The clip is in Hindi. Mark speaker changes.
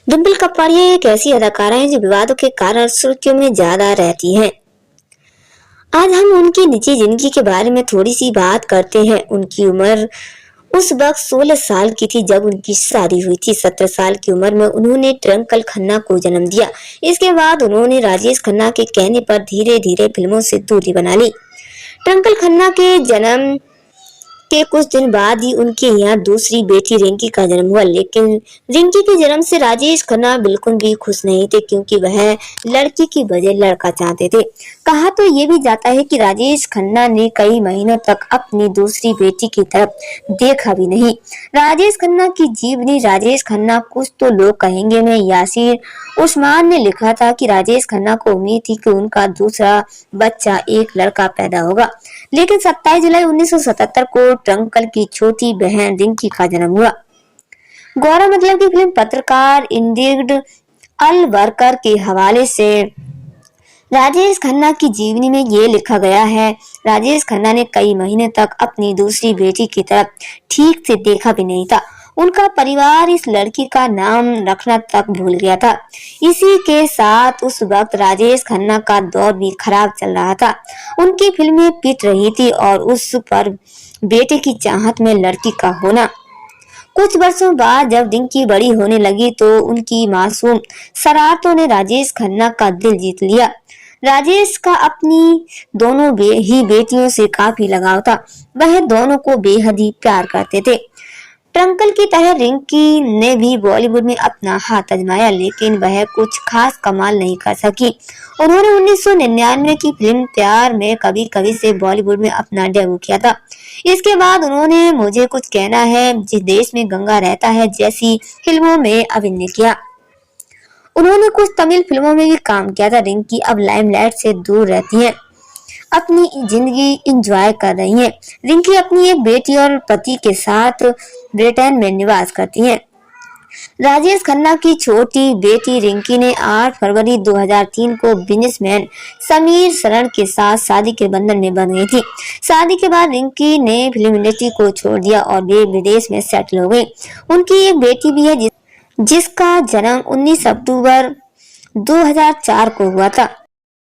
Speaker 1: डिम्पल कपाड़िया एक ऐसी अदाकारा है जो विवादों के कारण सुर्खियों में ज्यादा रहती हैं। आज हम उनकी निजी जिंदगी के बारे में थोड़ी सी बात करते हैं। उनकी उम्र उस वक्त 16 साल की थी जब उनकी शादी हुई थी। 17 साल की उम्र में उन्होंने ट्विंकल खन्ना को जन्म दिया। इसके बाद उन्होंने राजेश खन्ना के कहने पर धीरे धीरे फिल्मों से दूरी बना ली। ट्विंकल खन्ना के जन्म के कुछ दिन बाद ही उनके यहाँ दूसरी बेटी रिंकी का जन्म हुआ, लेकिन रिंकी के जन्म से राजेश खन्ना बिल्कुल भी खुश नहीं थे, क्योंकि वह लड़की की बजाय लड़का चाहते थे। कहा तो ये भी जाता है कि राजेश खन्ना ने कई महीनों तक अपनी दूसरी बेटी की तरफ देखा भी नहीं। राजेश खन्ना की जीवनी। राजेश खन्ना कुछ तो लोग कहेंगे में यासिर उस्मान ने लिखा था कि राजेश खन्ना को उम्मीद थी कि उनका दूसरा बच्चा एक लड़का पैदा होगा, लेकिन 27 जुलाई 1977 को ट्विंकल की छोटी बहन रिंकी का जन्म हुआ। गौरव मतलब की फिल्म पत्रकार इंडिग्ड अलवरकर के हवाले से राजेश खन्ना की जीवनी में ये लिखा गया है, राजेश खन्ना ने कई महीने तक अपनी दूसरी बेटी की तरफ ठीक से देखा भी नहीं था। उनका परिवार इस लड़की का नाम रखना तक भूल गया था। इसी के साथ उस वक्त राजेश खन्ना का दौर भी खराब चल रहा था। उनकी फिल्में पिट रही थी और उस पर बेटे की चाहत में लड़की का होना। कुछ वर्षों बाद जब रिंकी बड़ी होने लगी तो उनकी मासूम शरारतों ने राजेश खन्ना का दिल जीत लिया। राजेश का अपनी दोनों ही बेटियों से काफी लगाव था। वह दोनों को बेहद ही प्यार करते थे। ट्विंकल की तरह रिंकी ने भी बॉलीवुड में अपना हाथ आजमाया, लेकिन वह कुछ खास कमाल नहीं कर सकी। उन्होंने 1999 की फिल्म प्यार में कभी कभी से बॉलीवुड में अपना डेब्यू किया था। इसके बाद उन्होंने मुझे कुछ कहना है, जिस देश में गंगा रहता है जैसी फिल्मों में अभिनय किया। उन्होंने कुछ तमिल फिल्मों में भी काम किया था। रिंकी अब लाइमलाइट से दूर रहती हैं, अपनी जिंदगी एंजॉय कर रही हैं। रिंकी अपनी एक बेटी और पति के साथ ब्रिटेन में निवास करती हैं। राजेश खन्ना की छोटी बेटी रिंकी ने 8 फरवरी 2003 को बिजनेसमैन समीर शरण के साथ शादी के बंधन में बंध गई थी। शादी के बाद रिंकी ने फिल्म इंडस्ट्री को छोड़ दिया और वे विदेश में सेटल हो गई। उनकी एक बेटी भी है जिसका जन्म 19 अक्टूबर 2004 को हुआ था।